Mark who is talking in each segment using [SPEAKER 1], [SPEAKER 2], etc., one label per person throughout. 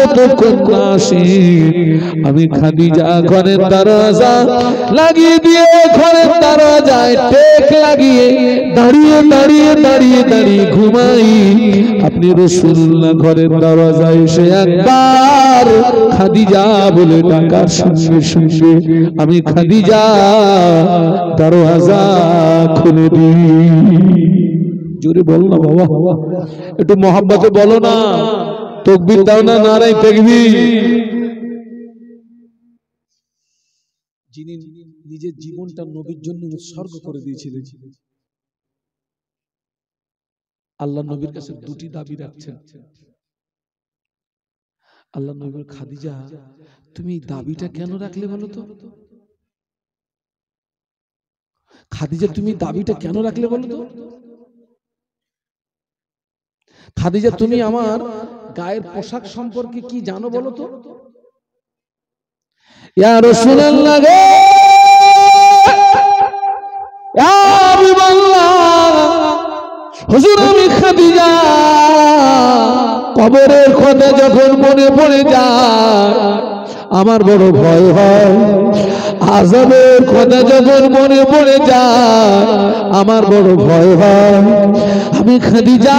[SPEAKER 1] যতক্ষণ না আসে আমি খাদিজা ঘরের দরজা লাগিয়ে দিয়ে ঘরের দরজায় টেক লাগিয়ে দাঁড়িয়ে দাঁড়িয়ে দাঁড়িয়ে দাঁড়িয়ে ঘুমাই। আপনি রাসূলুল্লাহ ঘরের দরজায় এসে একবার খাদিজা বলে ডাকার সঙ্গে সঙ্গে আমি খাদিজা দরজা খুলে দিই। জোরে বল না বাবা, একটু মহব্বতে বলো না, তাকবীর দাও না, নারায়ে তাকবীর। যিনি নিজের জীবনটা নবীর জন্য উৎসর্গ করে দিয়েছিলেন, আল্লাহ নবীর কাছে দুটি দাবি রাখছেন। আল্লাহ নবী খাদিজা তুমি এই দাবিটা কেন রাখলে বলো তো? খাদিজা তুমি দাবিটা কেন রাখলে বলো তো? খাদিজা তুমি আমার গায়ের পোশাক সম্পর্কে কি জানো বলো তো? ইয়া রাসূলুল্লাহ গে, ইয়া হাবিবাল্লাহ, হুজুর আমি খাদিজা কবরের কথা যখন মনে পড়ে যায় আমার বড় ভয় হয়, আযাবের কথা যখন মনে পড়ে যায় আমার বড় ভয় হয়। আমি খাদিজা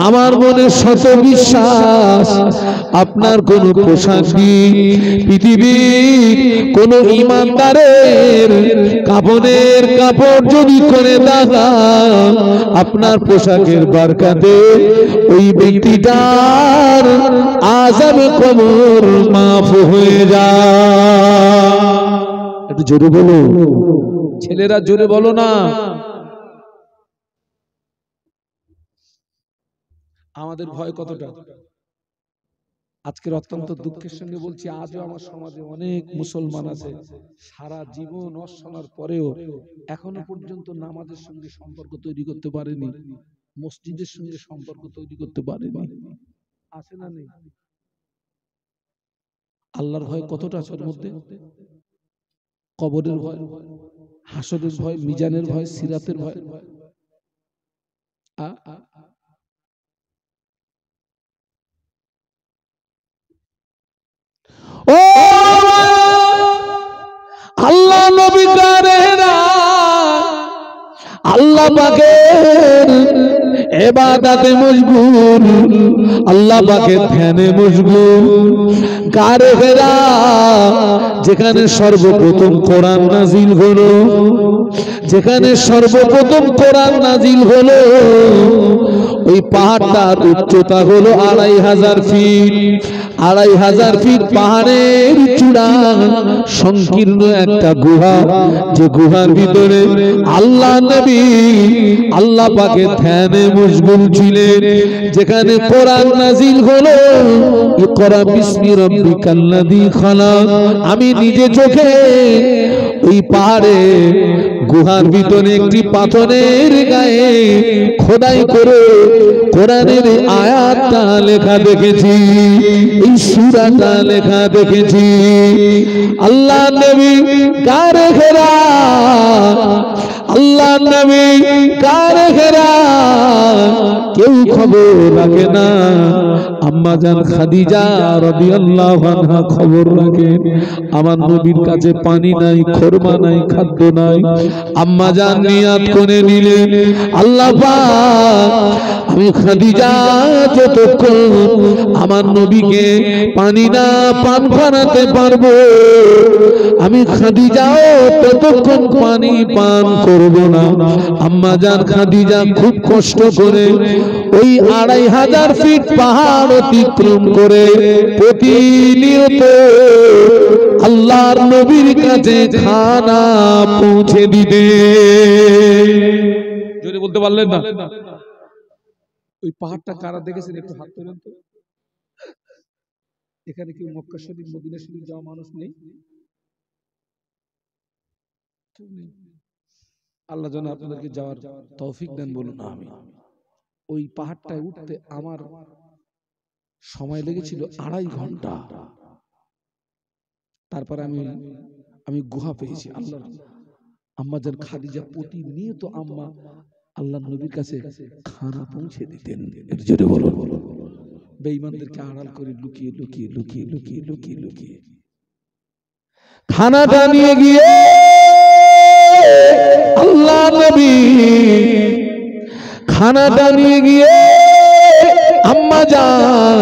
[SPEAKER 1] আমার মনে শত বিশ্বাস আপনার কোন পোশাক পৃথিবীর কোন ঈমানদারের কাফনের কাপড় যদি করে দাদা আপনার পোশাকের বরকতে ওই ব্যক্তিটার আযাবে কবর মাফ হয়ে যায়। একটু জোরে বলো ছেলেরা, জোরে বলো না। আমাদের ভয় কতটা? আজকের অত্যন্ত দুঃখের সঙ্গে বলছি, আজও আমার সমাজে অনেক মুসলমান আছে সারা জীবন ওয়াজ শোনার পরেও এখনো পর্যন্ত নামাজের সঙ্গে সম্পর্ক তৈরি করতে পারেনি, মসজিদের সঙ্গে সম্পর্ক তৈরি করতে পারেনি। আছে না নেই? আল্লাহর ভয় কতটা আছে ওর মধ্যে? কবরের ভয়, হাসরের ভয়, মিজানের ভয়, সিরাতের ভয়। ও আল্লাহ নবী কারেরা আল্লাহ পাকের ইবাদতে মশগুল, আল্লাহ পাকের ধ্যানে মশগুল কারেরা যেখানে সর্বপ্রথম কোরআন নাজিল হলো, যেখানে সর্বপ্রথম কোরআন নাজিল হলো ওই পাহাড়টার উচ্চতা হলো 2500 ফিট। 2500 ফিট পাহাড়ের চূড়া সংকীর্ণ একটা গুহা, যে গুহার ভিতরে আল্লাহ নবী আল্লাহ পাকের ধ্যানে মশগুল ছিলেন। যেখানে কোরআন নাজিল হলো ইকরা বিসমি রাব্বিকাল্লাযী খালাক, আমি নিজে চোখে ওই পাহাড়ে গুহার ভিতরে একটি পাথরের গায়ে খোদাই করে কোরআনের আয়াতটা লেখা দেখেছি, এই সূরাটা লেখা দেখেছি। আল্লাহ নবী কারে ঘেরা, আল্লাহ নবী কারে ঘেরা কেউ খবর রাখে না। আম্মা জান খাদিজা রাদিয়াল্লাহু আনহা খবর রাখেন, আমার নবীর কাছে পানি নাই, খোরমা নাই, খাদ্য নাই। আম্মা জান নিয়াত করে নিলেন, আল্লাহ পাক আমি খাদিজা যতক্ষণ আমার নবীকে পানি না পান করাতে পারবো আমি খাদিজাও ততক্ষণ পানি পান করব না। আম্মা জান খাদিজা খুব কষ্ট করে ওই 2500 ফিট পাহাড় অতিক্রম করে প্রতিনিয়ত আল্লাহর নবীর কাছে খানা পৌঁছে দিতে। জোরে বলতে পারলেন না? ওই পাহাড়টা কারা দেখেছেন একটু হাত তোলেন তো। এখানে কি মক্কা শরীফ মদিনা শরীফ যাওয়া মানুষ নেই? আল্লাহ যেন আপনাদেরকে যাওয়ার তৌফিক দেন, বলুন আমিন। ওই পাহাড়টায় উঠতে আমার সময় লেগেছিল 2.5 ঘন্টা। তারপর আমি গুহা পেয়েছি। আল্লাহ আম্মা জান খাদিজা প্রতিনিয়ত আম্মা আল্লাহ নবীর কাছে খানা পৌঁছে দিতেন। এর জোরে বলুন। বেঈমানদেরকে আড়াল করে লুকিয়ে লুকিয়ে লুকিয়ে লুকিয়ে লুকিয়ে লুকিয়ে খানাটা নিয়ে গিয়ে আল্লাহ নবী খানাটা নিয়ে গিয়ে আম্মা জান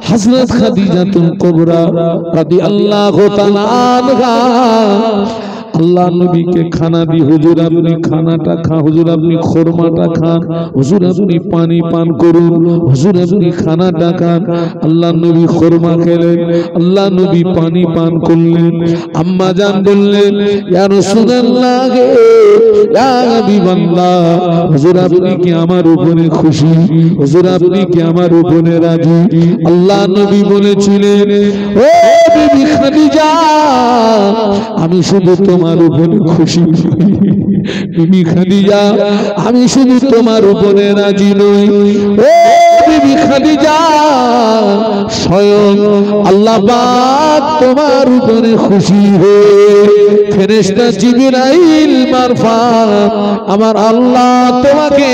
[SPEAKER 1] হযরত খাদিজাতুল কুবরা রাদিয়াল্লাহু তাআলা আনহা আল্লাহ নবীকে খানা দি, হুজুর আপনি খানাটা খান, হুজুর আপনি খোরমাটা খান, হুজুর আপনি পানি পান করুন, হুজুর আপনি খানাটা খান। আল্লাহ নবী খোরমা খেলেন, আল্লাহ নবী পানি পান করলেন। আম্মা জান বললেন, ইয়া রাসূলুল্লাহ, ইয়া হাবিবাল্লাহ, হুজুর আপনি কি আমার উপরে খুশি? হুজুর আপনি কি আমার উপরে রাজি? আল্লাহ নবী বলেছিলেন, ও বিবি খাদিজা, আমি শুধু তোমার উপরে খুশি বিবি খাদিজা, আমি শুধু তোমার উপরে রাজি নই। ও বিবি খাদিজা, স্বয়ং আল্লাহ পাক তোমার উপরে খুশি হয়ে ফেরেশতা জিবরাইল মারফত আমার আল্লাহ তোমাকে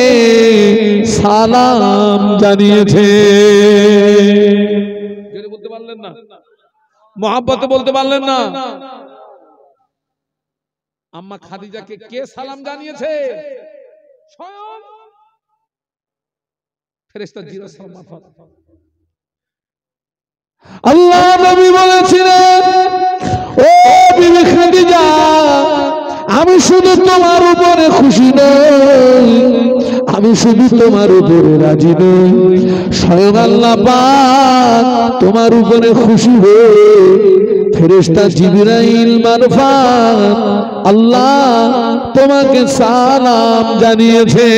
[SPEAKER 1] সালাম জানিয়েছে। জোরে বলতে পারলেন না? মহব্বতে বলতে পারলেন না? আম্মা খাদিজাকে কে সালাম জানিয়েছে? স্বয়ং ফেরেশতা জিবরাইল মারফত। আল্লাহ নবী বলেছিলেন, ও বিবি খাদিজা, আমি শুধু তোমার উপরে খুশি নই, আমি শুধু তোমার উপরে রাজি নই, স্বয়ং আল্লাহ পাক তোমার উপরে খুশি হয়ে ফেরেশতা জিবরাইল মারফত আল্লাহ তোমাকে সালাম জানিয়েছে।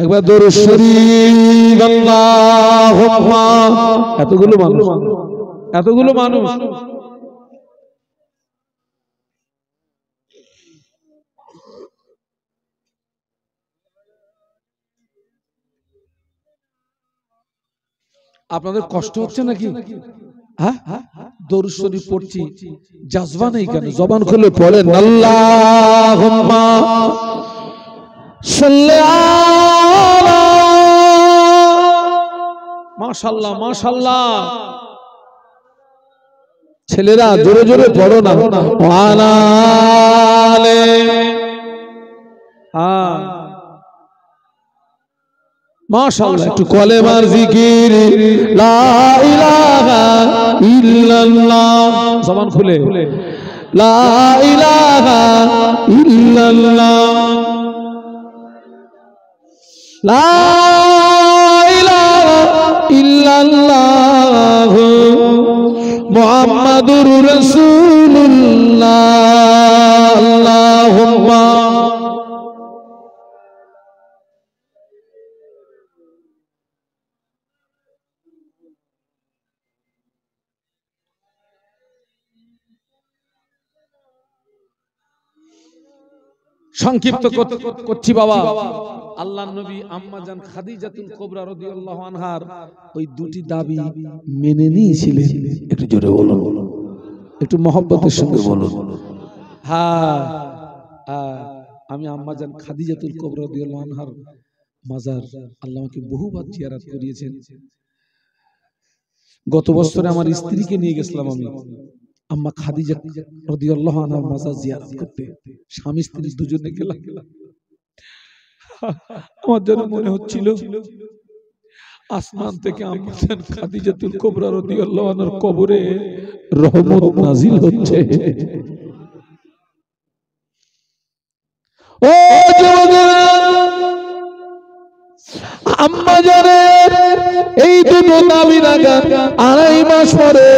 [SPEAKER 1] একবার দরুদ শরীফ আল্লাহুম্মা। এতগুলো মানুষ, এতগুলো মানুষ, আপনাদের কষ্ট হচ্ছে নাকি? হ্যাঁ, দরুদ শরীফ পড়ছি, জাযবা নেই কেন? জবান খুলে পড়েন, আল্লাহুম্মা সাল্লি আলা। মাশাআল্লাহ মাশাআল্লাহ। ছেলেরা জোরে জোরে পড়ো না, ওয়ালা আলে। হ্যাঁ মাশাআল্লাহ। একটু কলেমার জিকির, লা ইলাহা ইল্লাল্লাহ, জবান খুলে, লা ইলাহা ইল্লাল্লাহ, লা ইলাহা ইল্লাল্লাহ, মুহাম্মাদুর রাসূলুল্লাহ। আল্লাহুম্মা সংক্ষিপ্ত করছি বাবা। আল্লাহর নবী আম্মা জান খাদিজাতুল কুবরা রাদিয়াল্লাহু আনহার ওই দুটি দাবি মেনে নিয়েছিলেন। একটু জোরে বলুন, একটু মহব্বতের সঙ্গে বলুন। হ্যাঁ, আমি আম্মা জান খাদিজাতুল কুবরা রাদিয়াল্লাহু আনহার মাজার আল্লাহ আমাকে বহুবার জিয়ারত করিয়েছেন। গত বছরে আমার স্ত্রীকে নিয়ে গেছিলাম আমি আম্মা খাদিজা রাদিয়াল্লাহু আনহার মাজার জিয়ারত করতে। স্বামী স্ত্রী দুজনে গেলাম। আমার যেন মনে হচ্ছিল আসমান থেকে আম্মা জান খাদিজাতুল কুবরা রাদিয়াল্লাহু আনহার কবরে রহমত নাজিল হচ্ছে। ও যুবকেরা, আম্মা জানের এই দুটো দাবি রাখা 2.5 মাস পরে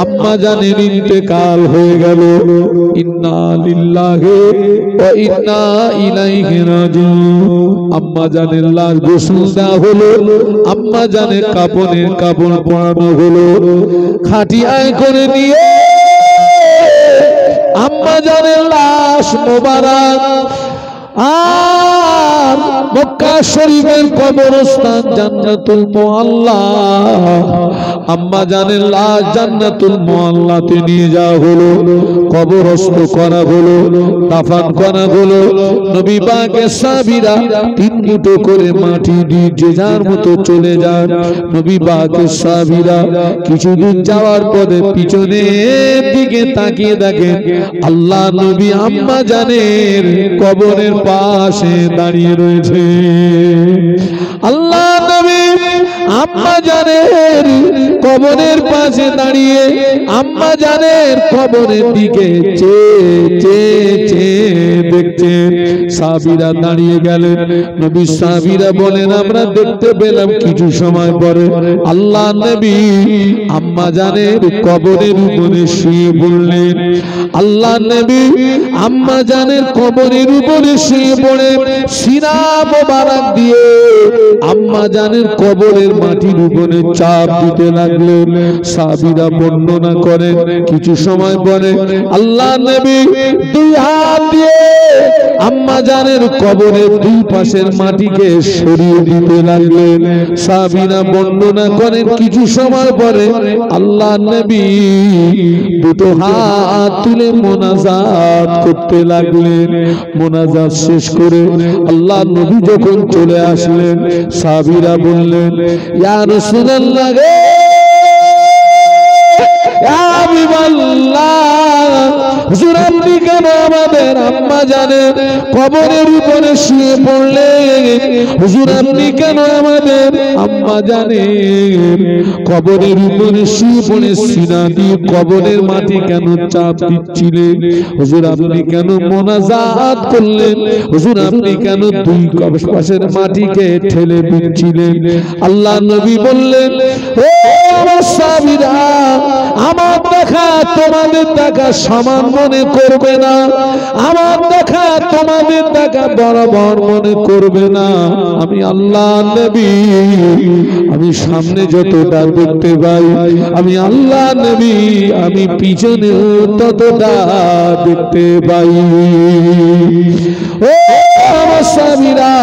[SPEAKER 1] আম্মা জানের ইন্তেকাল হয়ে গেল। ইন্না লিল্লাহি ওয়া ইন্না ইলাইহি রাজিউন। আম্মা জানের লাশ গোসল দেওয়া হলো, আম্মা জানের কাপড়ের কাপড় পরানো হলো, খাটিয়ায় করে নিয়ে আম্মা জানের লাশ মোবারক আর মক্কা শরীফের কবরস্থান জান্নাতুল মুআল্লা, আম্মা জানের লাশ জান্নাতুল মুআল্লাতে নিয়ে যাওয়া হলো, কবরস্থ করা হলো, দাফন করা হলো। নবী পাকের সাহাবীরা 3 মুঠো করে মাটি দিয়ে যে যার মতো চলে যান। নবী পাকের সাহাবীরা কিছুদূর যাওয়ার পরে পিছনের দিকে তাকিয়ে দেখেন আল্লাহ নবী আম্মা জানের কবরের পাশে দাঁড়িয়ে রয়েছে। আল্লাহ নবী আম্মা জানের কবরের পাশে দাঁড়িয়ে আম্মা জানের কবরের দিকে চেয়ে দেখছেন। সাহাবীরা দাঁড়িয়ে গেলেন। নবী সাহাবীরা বলেন আমরা দেখতে পেলাম কিছু সময় পরে আল্লাহ নবী আম্মা জানের কবরের উপরে শুয়ে পড়লেন। আল্লাহ নবী আম্মা জানের কবরের উপরে শুয়ে পড়ে সিনা মোবারক দিয়ে আম্মা জানের কবরের মাটির উপরে চাপ দিতে লাগলেন। সাহাবীরা বর্ণনা করেন কিছু সময় পরে আল্লাহ নবী 2 হাত দিয়ে আম্মা জানের কবরের 2 পাশের মাটিকে সরিয়ে দিতে লাগলেন। সাহাবীরা বর্ণনা করেন কিছু সময় পরে আল্লাহ নবী 2 হাত তুলে মোনাজাত করতে লাগলেন। মোনাজাত শেষ করে আল্লাহ নবী যখন চলে আসলেন সাহাবীরা বললেন ইয়া রাসূলুল্লাহ গে ইয়া হাবিবাল্লাহ, হুজুর আপনি কেন আমাদের আম্মা জানের কবরের উপরে শুয়ে পড়লেন? হুজুর আপনি কেন আমাদের আম্মা জানের কবরের উপরে শুয়ে পড়ে সিনা দিয়ে কবরের মাটি কেন চাপ দিচ্ছিলেন? হুজুর আপনি কেন মোনাজাত করলেন? হুজুর আপনি কেন 2 পাশের মাটিকে ঠেলে দিচ্ছিলেন? আল্লাহ নবী বললেন ও আমার সাহাবীরা, আমার দেখা তোমাদের দেখা সমান মনে করবে না, আমার দেখা তোমাদের দেখা বরাবর মনে করবে না। আমি আল্লাহ নবী, আমি সামনে যতটা দেখতে পাই, আমি আল্লাহ নবী, আমি পিছনে ততটা দেখতে পাই। ও আমার স্বামীরা,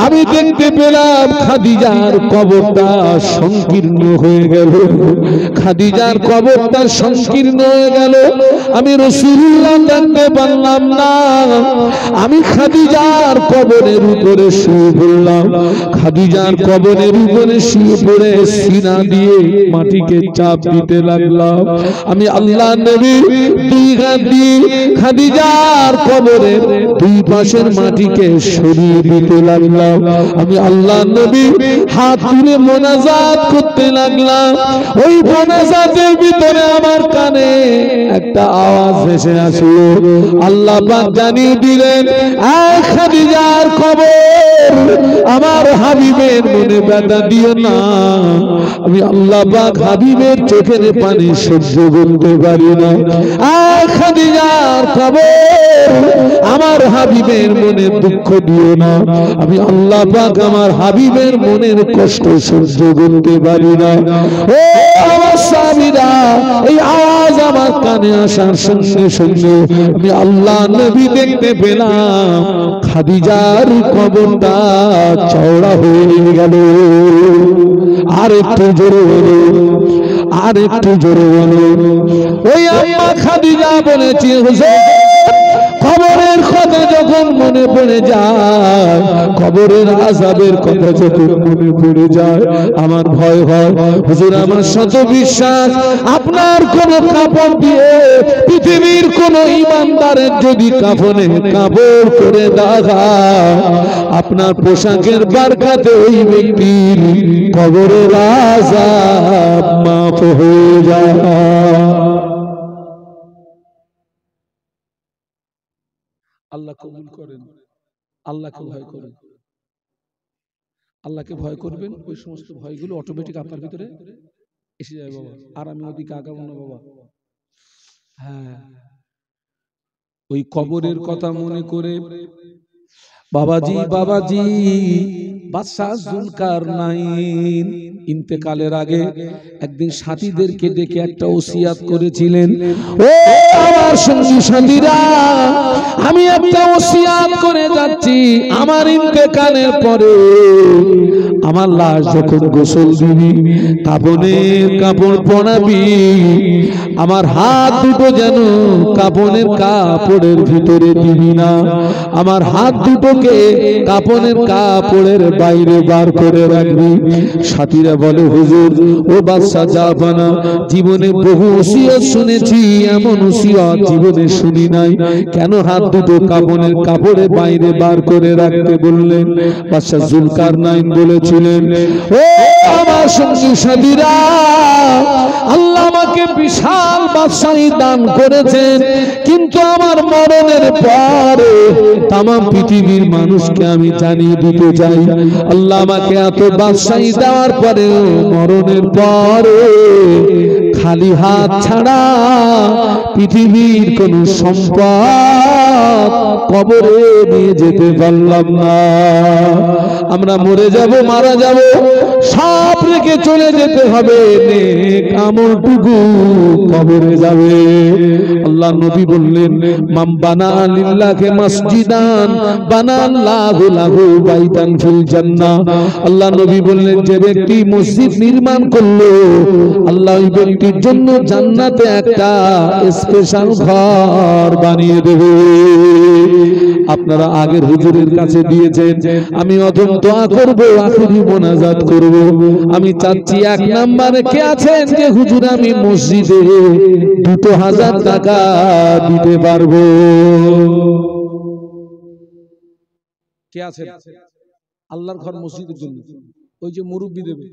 [SPEAKER 1] আমি দেখতে পেলাম খাদিজার কবরটা সংকীর্ণ হয়ে গেল, খাদিজার কবরটা সংকীর্ণ হয়ে গেল। আমি রাসূলুল্লাহ দেখতে পারলাম না। আমি খাদিজার কবরের উপরে শুয়ে পড়লাম, খাদিজার কবরের উপরে শুয়ে পড়ে সিনা দিয়ে মাটিকে চাপ দিতে লাগলাম। আমি আল্লাহ নবী 2 হাত দিয়ে খাদিজার কবরের 2 পাশের মাটিকে সরিয়ে দিতে লাগলাম। আমি আল্লাহ নবী হাত তুলে মোনাজাত করতে লাগলাম। ওই মোনাজাতের ভিতরে আমার কানে একটা আওয়াজ ভেসে আসলো। আল্লাহ পাক জানিয়ে দিলেন, আয় খাদিজার কবর, আমার হাবিবের মনে ব্যথা দিও না। আমি আল্লাহ পাক হাবিবের চোখের পানি সহ্য করতে পারি না। আয় খাদিজার কবর, আমার হাবিবের মনে দুঃখ দিও না। আমি আল্লাহ পাক আমার হাবিবের মনের কষ্ট সহ্য করতে পারি না। ও আমার স্বামীরা, এই আওয়াজ আমার কানে আসার সঙ্গে সঙ্গে আমি আল্লাহ নবী দেখতে পেলাম খাদিজার কবরটা চওড়া হয়ে গেল। আর একটু জোরে বলো, আর একটু জোরে বলো। ওই আম্মা খাদিজা বলেছে, হুজুর কবরের কথা যখন মনে পড়ে যায়, কবরের আযাবের কথা যখন মনে পড়ে যায়, আমার ভয় হয়। হুজুর আমার শত বিশ্বাস, আপনার কোন কাপড় দিয়ে পৃথিবীর কোন ঈমানদারের যদি কাফনে কাপড় করে দাগা, আপনার পোশাকের বারকাতে ওই ব্যক্তির কবরের আযাব মাফ হয়ে যায়। আল্লাহ কবুল করেন। আল্লাহকে ভয় করেন, আল্লাহকে ভয় করবেন। ওই সমস্ত ভয়গুলো অটোমেটিক আপনার ভিতরে এসে যাবে বাবা। আর আমি ওদিকে আগাবো না বাবা। হ্যাঁ, ওই কবরের কথা মনে করে বাবাজি বাবাজি বাদশাহ জুলকারনাইন ইন্তেকালের আগে একদিন সাথীদেরকে ডেকে একটা ওসিয়াত করেছিলেন, ও আমার সঙ্গী সাথীরা, আমি একটা ওসিয়াত করে যাচ্ছি, আমার ইন্তেকালের পরে আমার লাশ যখন গোসল দিবি, কাফনের কাপড় পরাবি, আমার হাত দুটো যেন কাফনের কাপড়ের ভিতরে দিবি না, আমার হাত দুটোকে কাফনের কাপড়ের বাইরে বার করে রাখবি। সাথীরা বলে, হুজুর ও বাদশাহ জাহাপানা, জীবনে বহু ওসিয়ত শুনেছি, এমন ওসিয়ত জীবনে শুনি নাই, কেন হাত দুটো কাফনের কাপড়ের বাইরে বার করে রাখতে বললেন? বাদশাহ জুলকারনাইন বলেছিলেন, ও আমার সঙ্গী সাথীরা, আল্লাহ আমাকে বিশাল বাদশাহী দান করেছেন, কিন্তু আমার মরণের পরে তামাম পৃথিবীর মানুষকে আমি জানিয়ে দিতে চাই, আল্লাহ আমাকে এত বাদশাহী দেওয়ার পরে মরণের পরে খালি হাত ছাড়া পৃথিবীর কোন সম্পদ কবরে নিয়ে যেতে পারলাম না। আমরা মরে যাব, মারা যাব, সব রেখে চলে যেতে হবে, নেক আমলটুকু কবরে যাবে। আল্লাহ নবী বললেন, মান বানা লিল্লাহি মসজিদান বানাল্লাহু লাহু বাইতান ফিল জান্নাহ। আল্লাহ নবী বললেন, যে ব্যক্তি মসজিদ নির্মাণ করলো, আল্লাহ ওই ব্যক্তির জন্য জান্নাতে একটা স্পেশাল ঘর বানিয়ে দেবে। আপনারা আগের হুজুরের কাছে দিয়েছেন, আমি অদম দোয়া করব, আখিরি মোনাজাত করব। আমি চাচ্ছি, এক নম্বরে কে আছেন যে হুজুর আমি মসজিদে 2000 টাকা দিতে পারবো? কে আছেন? আল্লাহর ঘর মসজিদের জন্য, ওই যে মুরব্বি দেবে,